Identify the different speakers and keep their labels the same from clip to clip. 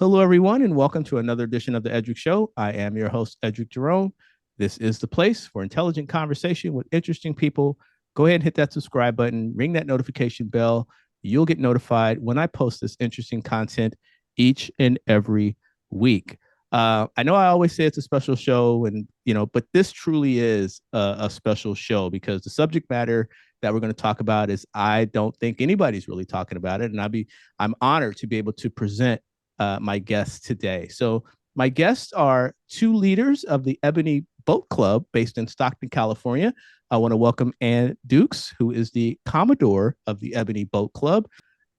Speaker 1: Hello, everyone, and welcome to another edition of the Edric Show. I am your host, Edric Jerome. This is the place for intelligent conversation with interesting people. Go ahead and hit that subscribe button, ring that notification bell. You'll get notified when I post this interesting content each and every week. I know I always say it's a special show, and but this truly is a special show because the subject matter that we're going to talk about is I don't think anybody's really talking about it, and I'm honored to be able to present my guests today. So my guests are two leaders of the Ebony Boat Club based in Stockton, California. I want to welcome Ann Dukes, who is the Commodore of the Ebony Boat Club.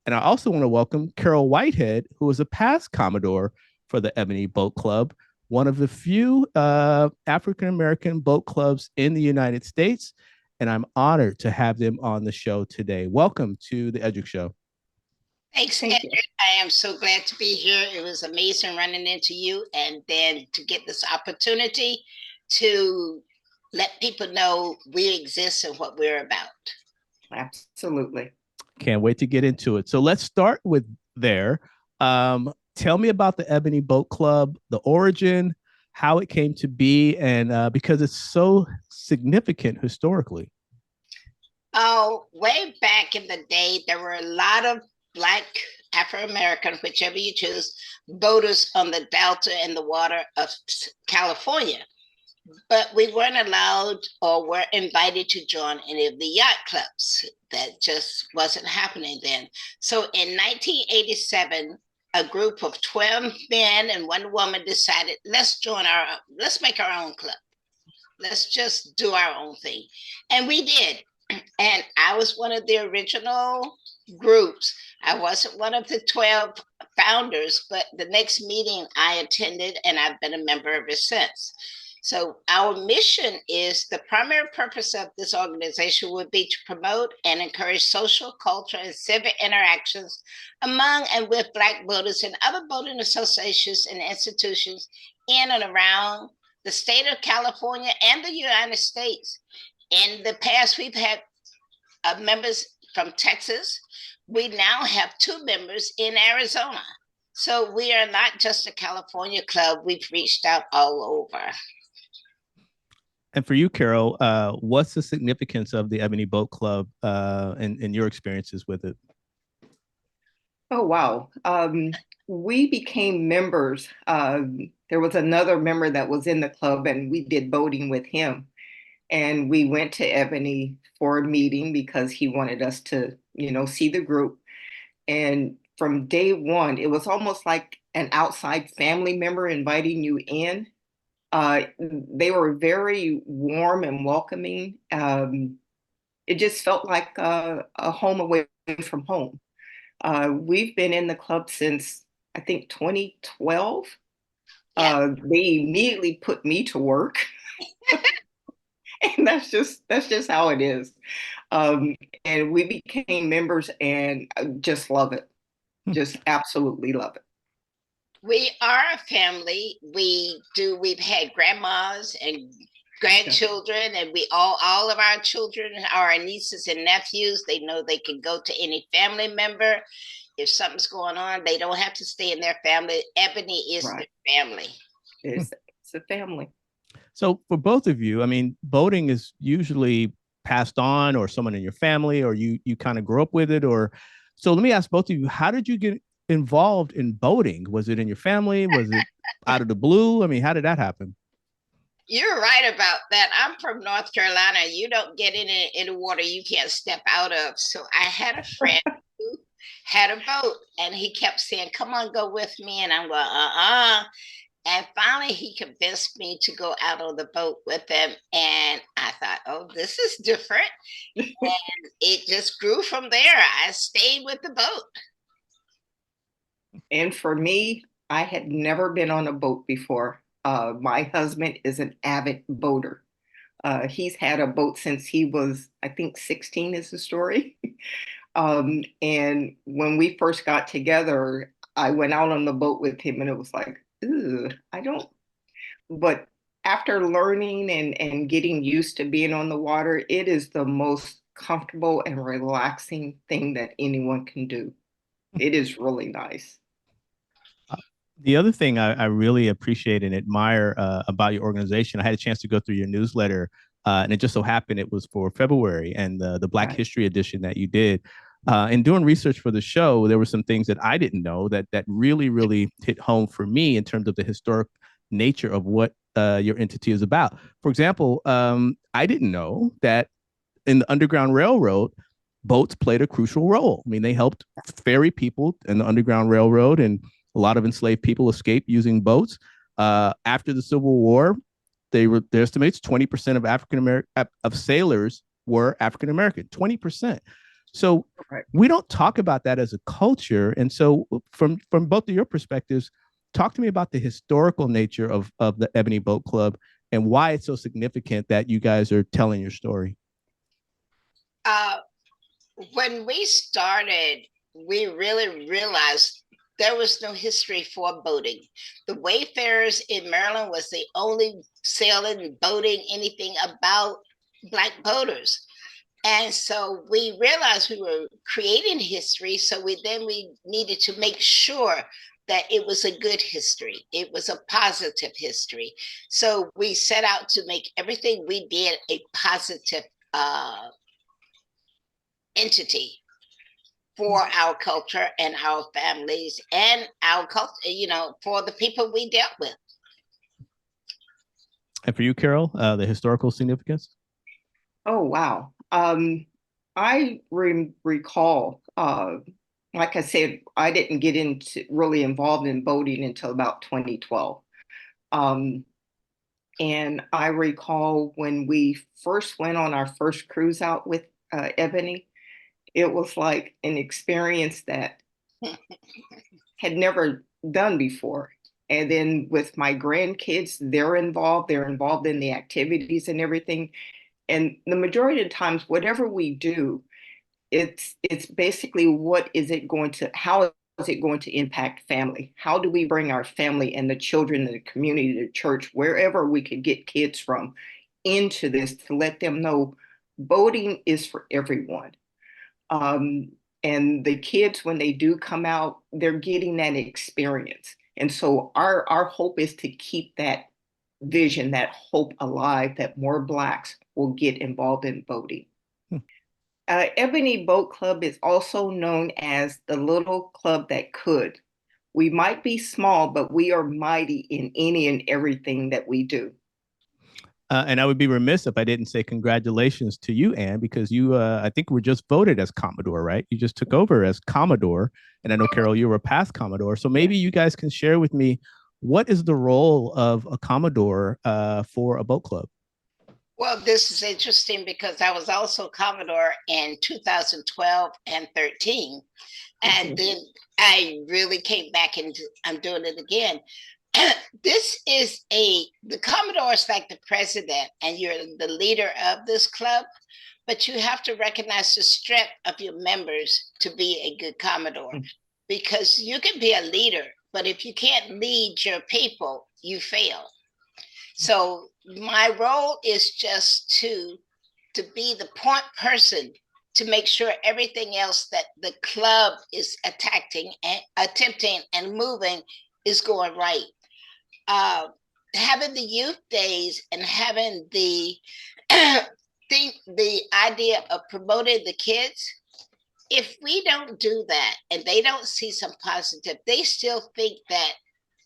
Speaker 1: And I also want to welcome Carol Whitehead, who is a past Commodore for the Ebony Boat Club, one of the few African-American boat clubs in the United States. And I'm honored to have them on the show today. Welcome to the Edric Show.
Speaker 2: Thanks, Edric. I am so glad to be here. It was amazing running into you and then to get this opportunity to let people know we exist and what we're about.
Speaker 3: Absolutely.
Speaker 1: Can't wait to get into it. So let's start with there. Tell me about the Ebony Boat Club, the origin, how it came to be, and because it's so significant historically.
Speaker 2: Oh, way back in the day, there were a lot of Black, Afro-American, whichever you choose, boaters on the Delta and the water of California. But we weren't allowed or were invited to join any of the yacht clubs. That just wasn't happening then. So in 1987, a group of 12 men and one woman decided, let's make our own club. Let's just do our own thing. And we did. And I was one of the original groups. I wasn't one of the 12 founders, but the next meeting I attended and I've been a member ever since. So our mission is the primary purpose of this organization would be to promote and encourage social, cultural, and civic interactions among and with Black boaters and other boating associations and institutions in and around the state of California and the United States. In the past, we've had members from Texas. We now have 2 members in Arizona. So we are not just a California club. We've reached out all over.
Speaker 1: And for you, Carol, what's the significance of the Ebony Boat Club and your experiences with it?
Speaker 3: Oh, wow. We became members. There was another member that was in the club and we did boating with him. And we went to Ebony for a meeting because he wanted us to, see the group. And from day one, it was almost like an outside family member inviting you in. They were very warm and welcoming. It just felt like a home away from home. We've been in the club since, I think, 2012. Yeah. They immediately put me to work. And that's just how it is. And we became members and just love it. Just absolutely love it.
Speaker 2: We are a family. We've had grandmas and grandchildren, and all of our children are our nieces and nephews. They know they can go to any family member. If something's going on, they don't have to stay in their family. Ebony is their family.
Speaker 3: It's a family.
Speaker 1: So for both of you, I mean, boating is usually passed on or someone in your family or you kind of grew up with it. So let me ask both of you, how did you get involved in boating? Was it in your family? Was it out of the blue? I mean, how did that happen?
Speaker 2: You're right about that. I'm from North Carolina. You don't get in the water you can't step out of. So I had a friend who had a boat and he kept saying, come on, go with me. And I'm going, And finally, he convinced me to go out on the boat with him. And I thought, oh, this is different. And it just grew from there. I stayed with the boat.
Speaker 3: And for me, I had never been on a boat before. My husband is an avid boater. He's had a boat since he was, I think, 16 is the story. And when we first got together, I went out on the boat with him and it was like, I don't, but after learning and getting used to being on the water, it is the most comfortable and relaxing thing that anyone can do. It is really nice.
Speaker 1: The other thing I really appreciate and admire about your organization, I had a chance to go through your newsletter, and it just so happened it was for February and the Black
Speaker 3: Right.
Speaker 1: History edition that you did. In doing research for the show, there were some things that I didn't know that really hit home for me in terms of the historic nature of what your entity is about. For example, I didn't know that in the Underground Railroad, boats played a crucial role. I mean, they helped ferry people in the Underground Railroad, and a lot of enslaved people escaped using boats. After the Civil War, their estimates 20% of African American of sailors were African American. 20%. So
Speaker 3: Right.
Speaker 1: we don't talk about that as a culture. And so, from both of your perspectives, talk to me about the historical nature of the Ebony Boat Club and why it's so significant that you guys are telling your story.
Speaker 2: Uh, when we started, we really realized there was no history for boating. The Wayfarers in Maryland was the only sailing, boating, anything about Black boaters. And so we realized we were creating history. So we needed to make sure that it was a good history. It was a positive history. So we set out to make everything we did a positive entity for our culture and our families and our culture, for the people we dealt with.
Speaker 1: And for you, Carol, the historical significance?
Speaker 3: Oh, wow. I recall, like I said, I didn't get into really involved in boating until about 2012. Um, and I recall when we first went on our first cruise out with Ebony, it was like an experience that had never done before. And then with my grandkids, they're involved in the activities and everything. And the majority of the times, whatever we do, it's basically how is it going to impact family? How do we bring our family and the children and the community, the church, wherever we could get kids from into this to let them know voting is for everyone. Um, and the kids, when they do come out, they're getting that experience. And so our hope is to keep that vision, that hope alive, that more Blacks will get involved in voting.
Speaker 1: Hmm.
Speaker 3: Ebony Boat Club is also known as the little club that could. We might be small, but we are mighty in any and everything that we do.
Speaker 1: And I would be remiss if I didn't say congratulations to you, Anne, because you, I think, were just voted as Commodore, right? You just took over as Commodore. And I know, Carol, you were past Commodore. So maybe you guys can share with me what is the role of a Commodore for a boat club?
Speaker 2: Well, this is interesting because I was also Commodore in 2012 and 13. And then I really came back and I'm doing it again. The Commodore is like the president and you're the leader of this club, but you have to recognize the strength of your members to be a good Commodore because you can be a leader, but if you can't lead your people, you fail. So my role is just to be the point person to make sure everything else that the club is attempting and moving is going right. Uh, Having the youth days and having the the idea of promoting the kids, if we don't do that and they don't see some positive, they still think that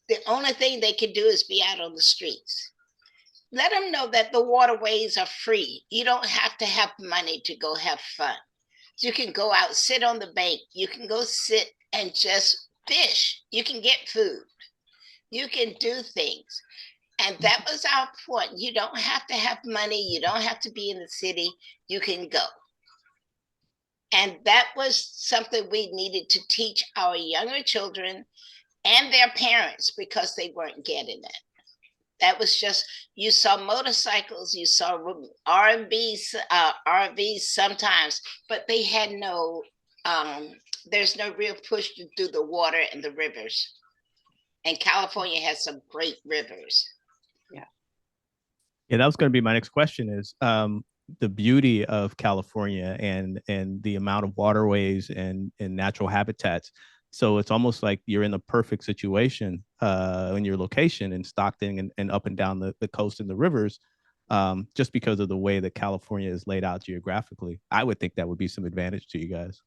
Speaker 2: the only thing they can do is be out on the streets. Let them know that the waterways are free. You don't have to have money to go have fun. You can go out, sit on the bank. You can go sit and just fish. You can get food. You can do things. And that was our point. You don't have to have money. You don't have to be in the city. You can go. And that was something we needed to teach our younger children and their parents because they weren't getting it. That was just, you saw motorcycles, you saw R&Bs, RVs sometimes, but they had there's no real push to do the water and the rivers. And California has some great rivers.
Speaker 3: Yeah.
Speaker 1: Yeah, that was going to be my next question is the beauty of California and the amount of waterways and natural habitats. So it's almost like you're in the perfect situation in your location in Stockton and up and down the coast and the rivers, just because of the way that California is laid out geographically. I would think that would be some advantage to you guys.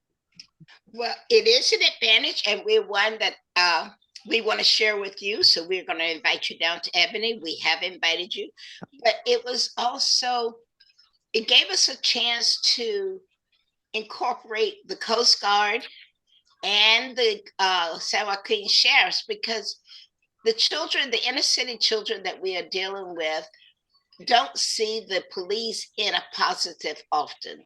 Speaker 2: Well, it is an advantage, and we're one that we want to share with you. So we're going to invite you down to Ebony. We have invited you, but it was also, it gave us a chance to incorporate the Coast Guard and the San Joaquin Sheriffs, because the children, the inner city children that we are dealing with, don't see the police in a positive often.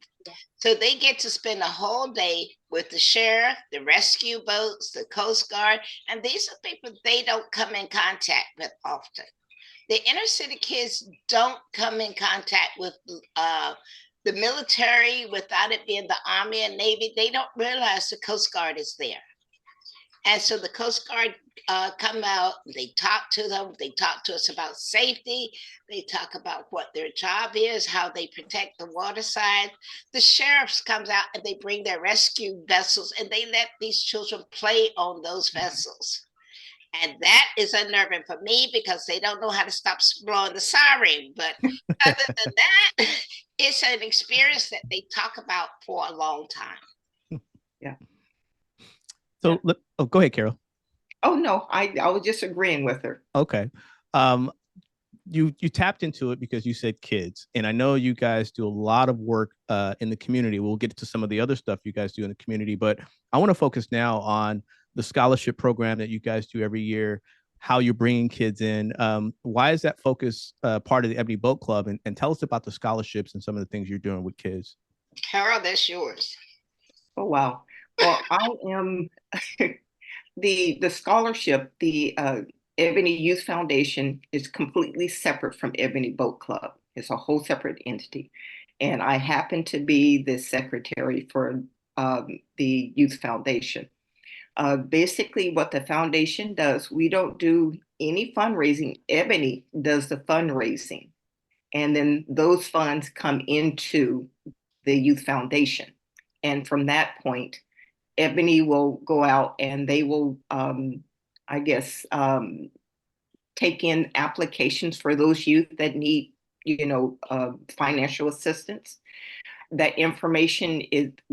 Speaker 2: So they get to spend a whole day with the sheriff, the rescue boats, the Coast Guard, and these are people they don't come in contact with often. The inner city kids don't come in contact with the military without it being the Army and Navy. They don't realize the Coast Guard is there. And so the Coast Guard come out, they talk to them, they talk to us about safety, they talk about what their job is, how they protect the water side. The sheriffs comes out and they bring their rescue vessels and they let these children play on those vessels. And that is unnerving for me because they don't know how to stop blowing the siren. But other than that, it's an experience that they talk about for a long time.
Speaker 3: Yeah.
Speaker 1: So, go ahead, Carol.
Speaker 3: Oh, no, I was just agreeing with her.
Speaker 1: Okay. You tapped into it because you said kids, and I know you guys do a lot of work in the community. We'll get to some of the other stuff you guys do in the community, but I want to focus now on the scholarship program that you guys do every year, how you're bringing kids in. Why is that focus part of the Ebony Boat Club? And tell us about the scholarships and some of the things you're doing with kids.
Speaker 2: Carol, that's yours.
Speaker 3: Oh, wow. Well, I am the scholarship, the Ebony Youth Foundation is completely separate from Ebony Boat Club. It's a whole separate entity. And I happen to be the secretary for the Youth Foundation. Basically, what the foundation does, we don't do any fundraising. Ebony does the fundraising. And then those funds come into the Youth Foundation. And from that point, Ebony will go out and they will, I guess, take in applications for those youth that need, financial assistance. That information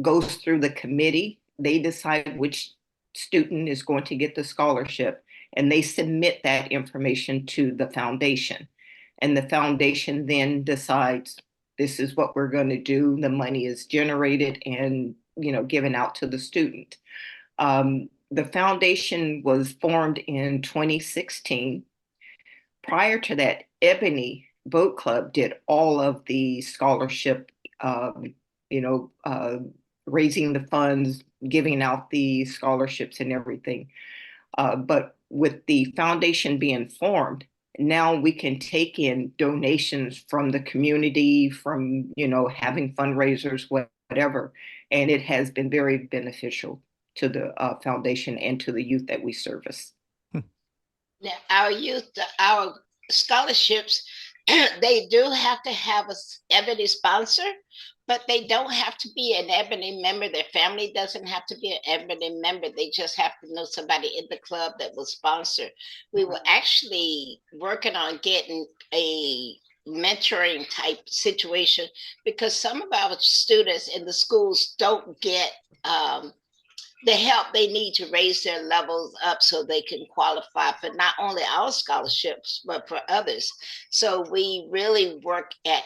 Speaker 3: goes through the committee. They decide which student is going to get the scholarship, and they submit that information to the foundation. And the foundation then decides this is what we're going to do. The money is generated and given out to the student. The foundation was formed in 2016. Prior to that, Ebony Boat Club did all of the scholarship, raising the funds, giving out the scholarships and everything. But with the foundation being formed, now we can take in donations from the community, from, having fundraisers, whatever. And it has been very beneficial to the foundation and to the youth that we service.
Speaker 2: Now, our youth, our scholarships, they do have to have a Ebony sponsor, but they don't have to be an Ebony member. Their family doesn't have to be an Ebony member. They just have to know somebody in the club that will sponsor. We were actually working on getting a mentoring type situation because some of our students in the schools don't get the help they need to raise their levels up so they can qualify for not only our scholarships, but for others. So we really work at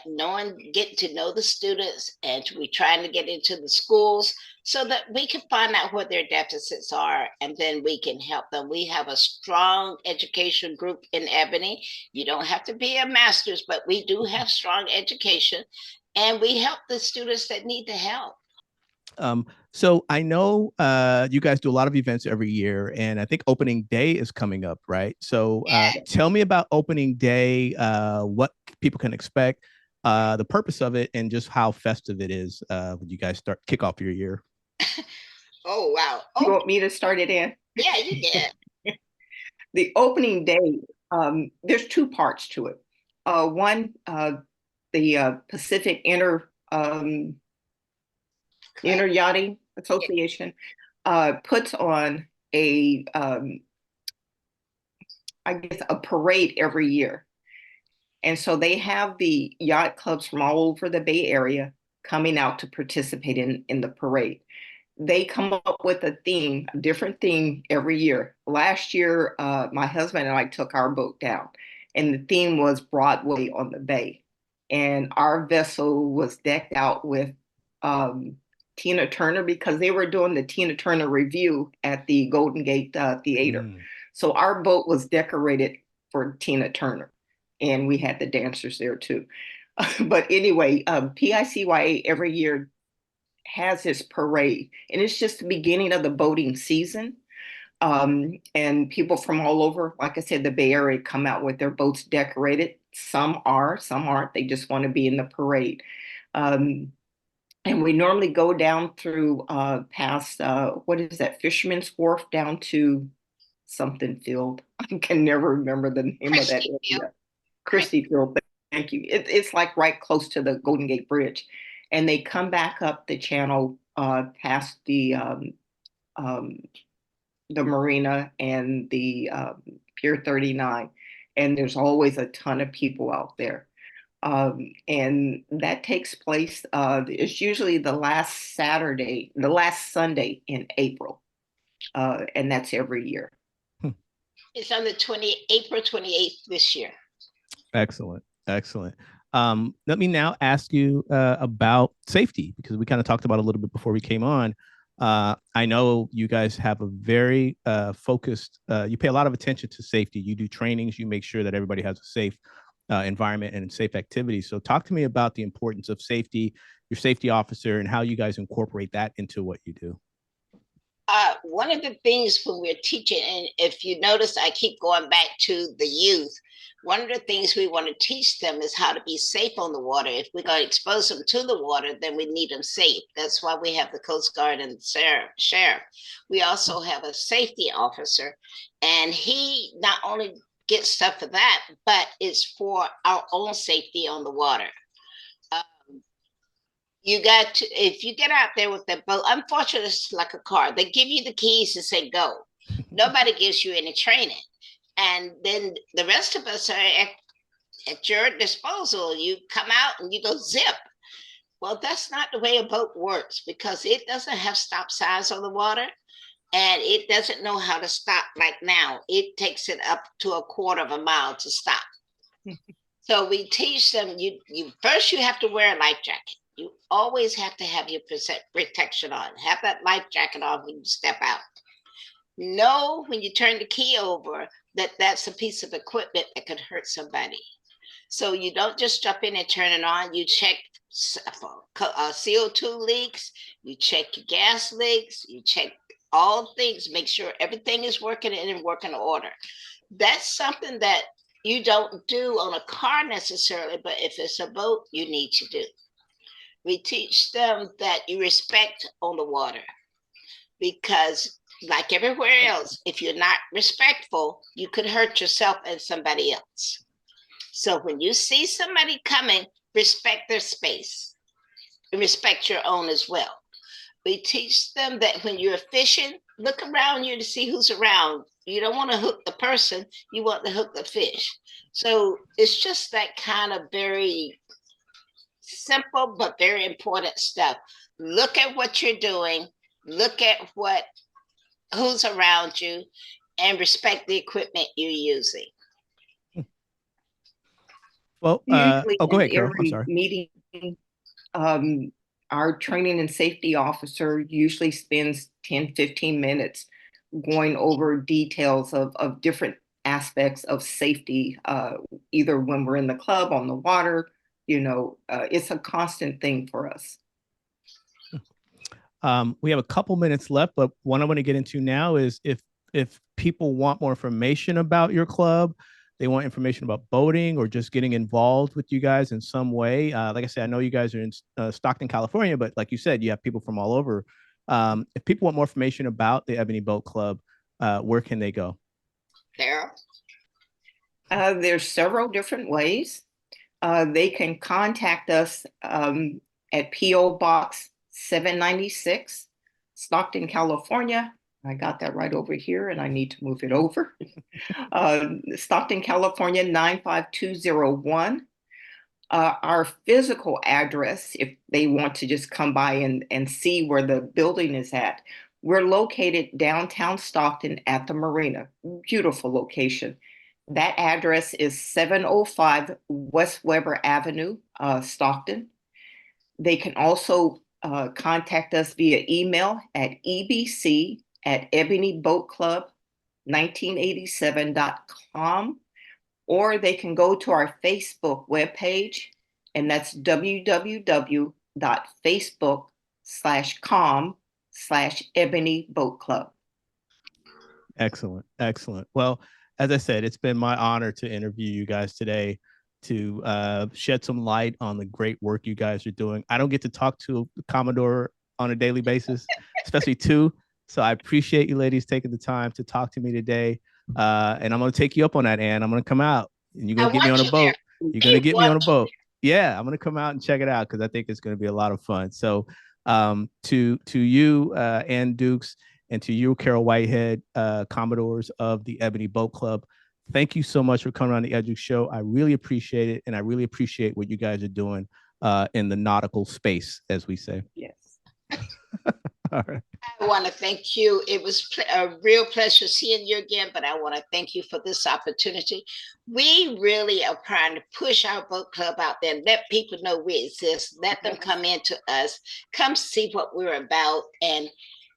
Speaker 2: getting to know the students, and we trying to get into the schools so that we can find out what their deficits are, and then we can help them. We have a strong education group in Ebony. You don't have to be a master's, but we do have strong education, and we help the students that need the help.
Speaker 1: So I know you guys do a lot of events every year, and I think opening day is coming up, right? So tell me about opening day, what people can expect, the purpose of it, and just how festive it is when you guys kick off your year.
Speaker 2: Oh, wow.
Speaker 3: You want me to start it in?
Speaker 2: Yeah, you did.
Speaker 3: The opening day, there's two parts to it. One, the Pacific Inter Yachting Association puts on a I guess a parade every year. And so they have the yacht clubs from all over the Bay Area coming out to participate in the parade. They come up with a theme, a different theme every year. Last year, my husband and I took our boat down, and the theme was Broadway on the Bay. And our vessel was decked out with Tina Turner because they were doing the Tina Turner review at the Golden Gate Theater.
Speaker 1: Mm.
Speaker 3: So our boat was decorated for Tina Turner, and we had the dancers there too. But anyway, PICYA every year has this parade, and it's just the beginning of the boating season. And people from all over, like I said, the Bay Area come out with their boats decorated. Some are, some aren't. They just want to be in the parade. Um, and we normally go down through past, what is that, Fisherman's Wharf down to something field. I can never remember the name of that
Speaker 2: Christie Field.
Speaker 3: area. Christie Field, thank you. It's like right close to the Golden Gate Bridge. And they come back up the channel past the marina and the Pier 39. And there's always a ton of people out there. And that takes place, it's usually the last Saturday, the last Sunday in April. And that's every year.
Speaker 2: It's on the April 28th this year.
Speaker 1: Excellent. Excellent. Let me now ask you about safety, because we kind of talked about it a little bit before we came on. I know you guys have a very focused, you pay a lot of attention to safety. You do trainings, you make sure that everybody has a safe environment and safe activities. So talk to me about the importance of safety, your safety officer, and how you guys incorporate that into what you do.
Speaker 2: One of the things when we're teaching, and if you notice, I keep going back to the youth. One of the things we want to teach them is how to be safe on the water. If we're going to expose them to the water, then we need them safe. That's why we have the Coast Guard and the sheriff. We also have a safety officer, and he not only gets stuff for that, but it's for our own safety on the water. You got to, if you get out there with that boat, unfortunately, it's like a car. They give you the keys to say go. Nobody gives you any training. And then the rest of us are at your disposal. You come out and you go zip. Well, that's not the way a boat works, because it doesn't have stop signs on the water, and it doesn't know how to stop like now. It takes it up to a quarter of a mile to stop. So we teach them, you first you have to wear a life jacket. You always have to have your protection on. Have that life jacket on when you step out. Know when you turn the key over that that's a piece of equipment that could hurt somebody. So you don't just jump in and turn it on. You check for CO2 leaks. You check your gas leaks. You check all things. Make sure everything is working and in working order. That's something that you don't do on a car necessarily, but if it's a boat, you need to do. We teach them that you respect on the water, because like everywhere else, if you're not respectful, you could hurt yourself and somebody else. So when you see somebody coming, respect their space and respect your own as well. We teach them that when you're fishing, look around you to see who's around. You don't want to hook the person, you want to hook the fish. So it's just that kind of very simple but very important stuff. Look at what you're doing, look at who's around you, and respect the equipment you're using.
Speaker 1: Well, go ahead, Carol. I'm
Speaker 3: Every
Speaker 1: sorry.
Speaker 3: meeting, our training and safety officer usually spends 10, 15 minutes going over details of different aspects of safety, either when we're in the club, on the water. It's a constant thing for us.
Speaker 1: We have a couple minutes left, but what I want to get into now is if people want more information about your club, they want information about boating or just getting involved with you guys in some way. Like I said, I know you guys are in Stockton, California, but like you said, you have people from all over. If people want more information about the Ebony Boat Club, where can they go?
Speaker 2: Carol?
Speaker 3: There's several different ways. They can contact us at P.O. Box 796, Stockton, California, I got that right over here, and I need to move it over. Stockton, California, 95201. Our physical address, if they want to just come by and see where the building is at, we're located downtown Stockton at the marina. Beautiful location. That address is 705 West Weber Avenue, Stockton. They can also contact us via email at ebc@ebonyboatclub1987.com, or they can go to our Facebook webpage, and that's www.facebook.com/ebony boat club.
Speaker 1: Excellent. Excellent. Well, as I said, it's been my honor to interview you guys today, to shed some light on the great work you guys are doing. I don't get to talk to Commodore on a daily basis, especially two. So I appreciate you ladies taking the time to talk to me today. And I'm going to take you up on that, Ann. I'm going to come out and you're going to get me on a boat. You're going to get me on a boat. Yeah, I'm going to come out and check it out because I think it's going to be a lot of fun. So to you, Ann Dukes, and to you, Carol Whitehead, Commodores of the Ebony Boat Club, thank you so much for coming on the Edric Show. I really appreciate it, and I really appreciate what you guys are doing in the nautical space, as we say.
Speaker 3: Yes.
Speaker 1: All right.
Speaker 2: I want to thank you. It was a real pleasure seeing you again, but I want to thank you for this opportunity. We really are trying to push our boat club out there and let people know we exist. Let them come into us, come see what we're about, and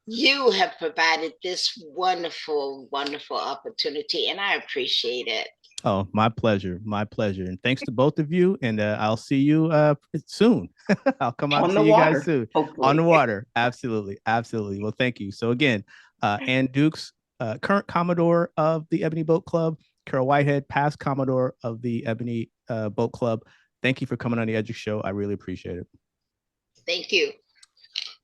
Speaker 2: you have provided this wonderful, wonderful opportunity, and I appreciate it.
Speaker 1: Oh, my pleasure. My pleasure. And thanks to both of you. And I'll see you soon. I'll come out and see you guys soon.
Speaker 3: Hopefully.
Speaker 1: On the water. Absolutely. Absolutely. Well, thank you. So again, Ann Dukes, current Commodore of the Ebony Boat Club, Carol Whitehead, past Commodore of the Ebony Boat Club. Thank you for coming on the Edric Show. I really appreciate it.
Speaker 2: Thank you.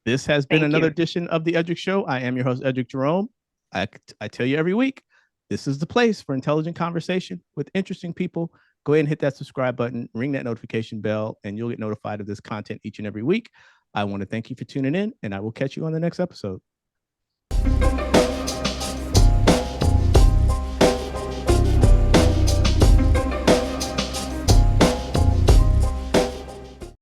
Speaker 1: This has been another edition of the Edric Show. I am your host, Edric Jerome. I tell you every week, this is the place for intelligent conversation with interesting people. Go ahead and hit that subscribe button, ring that notification bell, and you'll get notified of this content each and every week. I want to thank you for tuning in, and I will catch you on the next episode.